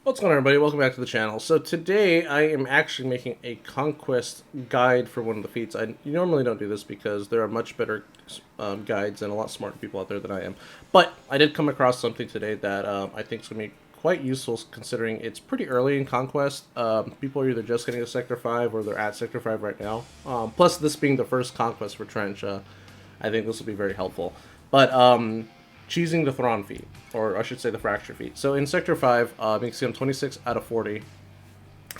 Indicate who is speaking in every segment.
Speaker 1: What's going on, everybody? Welcome back to the channel. So today I am actually making a conquest guide for one of the feats. I normally don't do this because there are much better guides and a lot smarter people out there than I am. But I did come across something today that I think is going to be quite useful, considering it's pretty early in conquest. People are either just getting to Sector 5 or they're at Sector 5 right now. Plus, this being the first conquest for Trench, I think this will be very helpful. But choosing the Thrawn feat, or I should say the Fracture feat. So in Sector 5, you can see I'm 26 out of 40.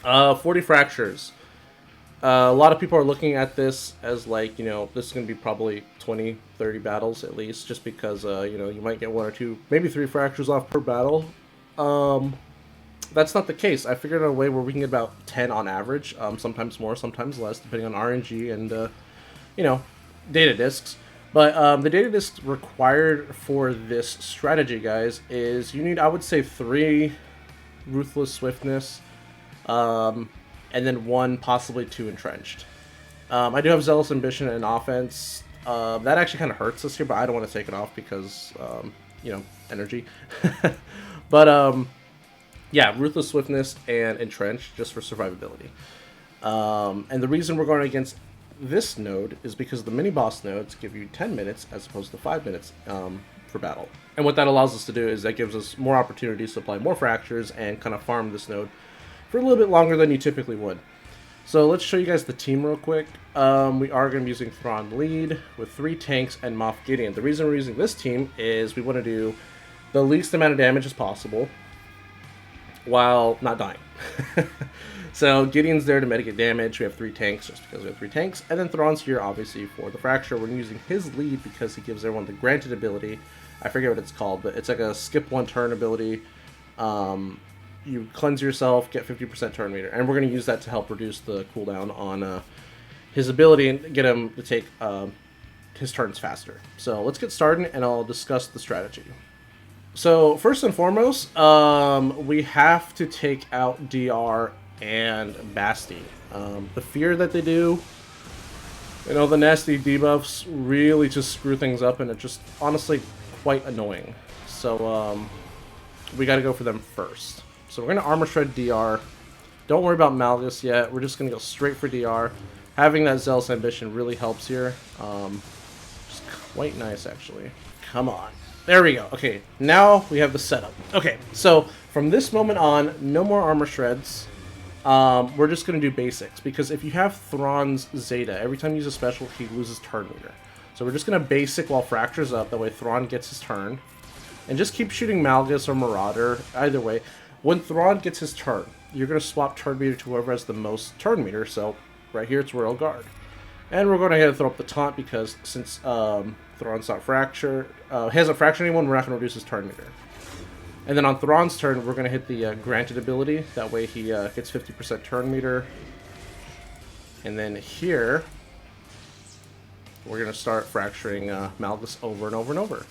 Speaker 1: 40 fractures. A lot of people are looking at this as like, this is going to be probably 20, 30 battles at least, just because, you might get one or two, maybe three fractures off per battle. That's not the case. I figured out a way where we can get about 10 on average, sometimes more, sometimes less, depending on RNG and, data disks. But the data disk required for this strategy, guys, is you need, I would say, 3 Ruthless Swiftness, and then 1, possibly 2 Entrenched. I do have Zealous Ambition and Offense. That actually kind of hurts us here, but I don't want to take it off because, energy. But, yeah, Ruthless Swiftness and Entrenched just for survivability. And the reason we're going against this node is because the mini boss nodes give you 10 minutes as opposed to 5 minutes for battle. And what that allows us to do is that gives us more opportunities to apply more fractures and kind of farm this node for a little bit longer than you typically would. So let's show you guys the team real quick. We are going to be using Thrawn lead with 3 tanks and Moff Gideon. The reason we're using this team is we want to do the least amount of damage as possible while not dying. So Gideon's there to mitigate damage. We have 3 tanks just because we have 3 tanks. And then Thrawn's here, obviously, for the Fracture. We're using his lead because he gives everyone the granted ability. I forget what it's called, but it's like a skip 1 turn ability. You cleanse yourself, get 50% turn meter. And we're going to use that to help reduce the cooldown on his ability and get him to take his turns faster. So let's get started, and I'll discuss the strategy. So first and foremost, we have to take out DR and Basti. The fear that they do, the nasty debuffs really just screw things up, and it's just honestly quite annoying. So we got to go for them first. So we're going to Armor Shred DR. Don't worry about Malgus yet. We're just going to go straight for DR. Having that Zealous Ambition really helps here. Just quite nice, actually. Come on. There we go. Okay, now we have the setup. Okay, so from this moment on, no more Armor Shreds. We're just going to do basics, because if you have Thrawn's Zeta, every time you use a special, he loses turn meter. So we're just going to basic while Fracture's up, that way Thrawn gets his turn. And just keep shooting Malgus or Marauder, either way. When Thrawn gets his turn, you're going to swap turn meter to whoever has the most turn meter, so right here it's Royal Guard. And we're going to throw up the taunt, because since Thrawn's not fracture, he hasn't fractured anyone, we're not going to reduce his turn meter. And then on Thrawn's turn, we're going to hit the granted ability. That way he gets 50% turn meter. And then here, we're going to start fracturing Malgus over and over and over.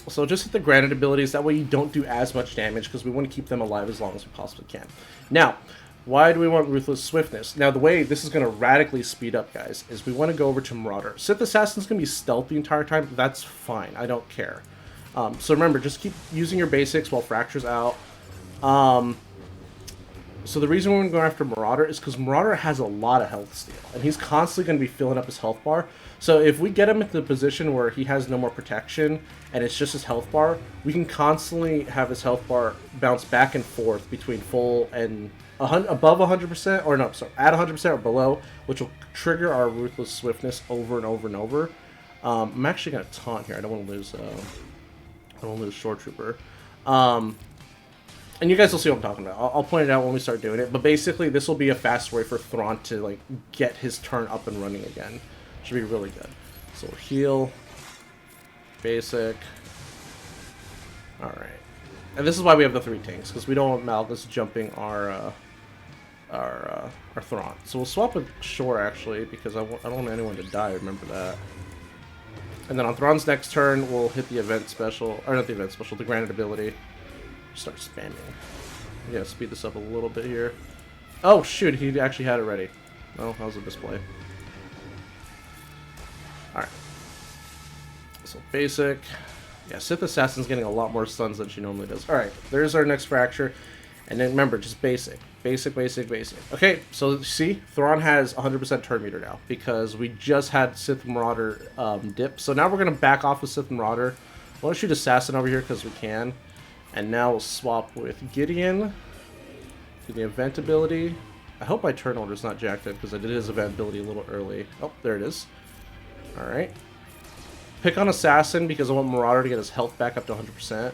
Speaker 1: So just hit the granted abilities. That way you don't do as much damage, because we want to keep them alive as long as we possibly can. Now, why do we want Ruthless Swiftness? Now, the way this is going to radically speed up, guys, is we want to go over to Marauder. Sith Assassin's going to be stealth the entire time. That's fine. I don't care. So remember, just keep using your basics while Fracture's out. So the reason we're going after Marauder is because Marauder has a lot of health steal, and he's constantly going to be filling up his health bar. So if we get him into the position where he has no more protection, and it's just his health bar, we can constantly have his health bar bounce back and forth between full and above 100%, or no, sorry, at 100% or below, which will trigger our Ruthless Swiftness over and over and over. I'm actually going to taunt here. I don't want to lose... I don't lose Shore Trooper. And you guys will see what I'm talking about. I'll point it out when we start doing it. But basically, this will be a fast way for Thrawn to get his turn up and running again. Should be really good. So we'll heal. Basic. Alright. And this is why we have the 3 tanks, because we don't want Malgus jumping our Thrawn. So we'll swap with Shore, actually, because I don't want anyone to die, remember that. And then on Thrawn's next turn, we'll hit the event special, or not the event special, the granted ability. Start spamming. I gotta speed this up a little bit here. Oh shoot, he actually had it ready. Oh, that was a display. Alright. So basic. Yeah, Sith Assassin's getting a lot more stuns than she normally does. Alright, there's our next fracture. And then remember, just basic. Basic, basic, basic. Okay, so see, Thrawn has 100% turn meter now because we just had Sith Marauder dip. So now we're going to back off with Sith Marauder. I want to shoot Assassin over here because we can. And now we'll swap with Gideon. Do the event ability. I hope my turn order's not jacked up because I did his event ability a little early. Oh, there it is. Alright. Pick on Assassin because I want Marauder to get his health back up to 100%.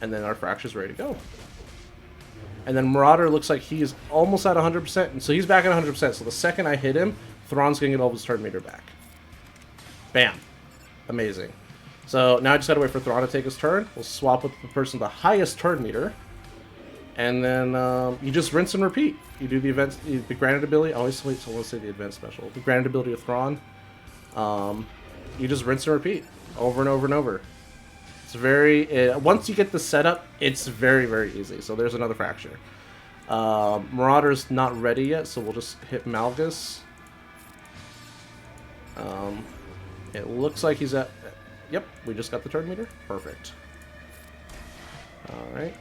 Speaker 1: And then our Fracture's ready to go. And then Marauder looks like he's almost at 100%. And so he's back at 100%. So the second I hit him, Thrawn's going to get all of his turn meter back. Bam. Amazing. So now I just got to wait for Thrawn to take his turn. We'll swap with the person with the highest turn meter. And then you just rinse and repeat. You do the events, the granted ability. I always wait till I say the event special. The granted ability of Thrawn. You just rinse and repeat over and over and over. It's very once you get the setup, it's very, very easy. So there's another fracture. Marauder's not ready yet, so we'll just hit Malgus. It looks like he's at. Yep, we just got the turn meter. Perfect. All right.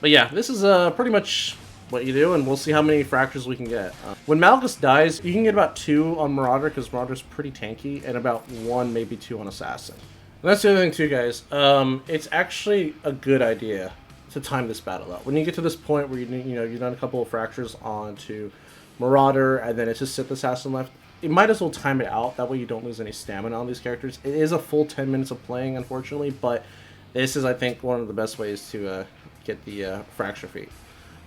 Speaker 1: But yeah, this is pretty much what you do, and we'll see how many fractures we can get. When Malgus dies, you can get about 2 on Marauder, because Marauder's pretty tanky, and about 1, maybe 2 on Assassin. And that's the other thing too, guys. It's actually a good idea to time this battle out. When you get to this point where you've done a couple of fractures onto Marauder, and then it's just Sith Assassin left, you might as well time it out. That way you don't lose any stamina on these characters. It is a full 10 minutes of playing, unfortunately, but this is, I think, one of the best ways to get the fracture feat.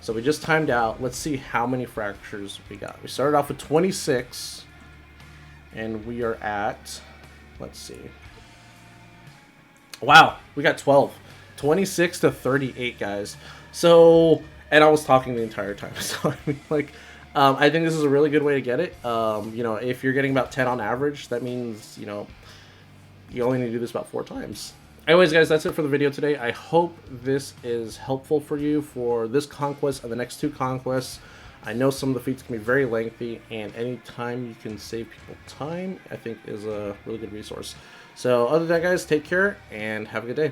Speaker 1: So we just timed out. Let's see how many fractures we got. We started off with 26, and we are at, let's see. Wow, we got 12. 26 to 38, guys. So, and I was talking the entire time. So, I mean, like, I think this is a really good way to get it. If you're getting about 10 on average, that means, you only need to do this about 4 times. Anyways, guys, that's it for the video today. I hope this is helpful for you for this conquest and the next 2 conquests. I know some of the feats can be very lengthy, and any time you can save people time, I think is a really good resource. So other than that, guys, take care and have a good day.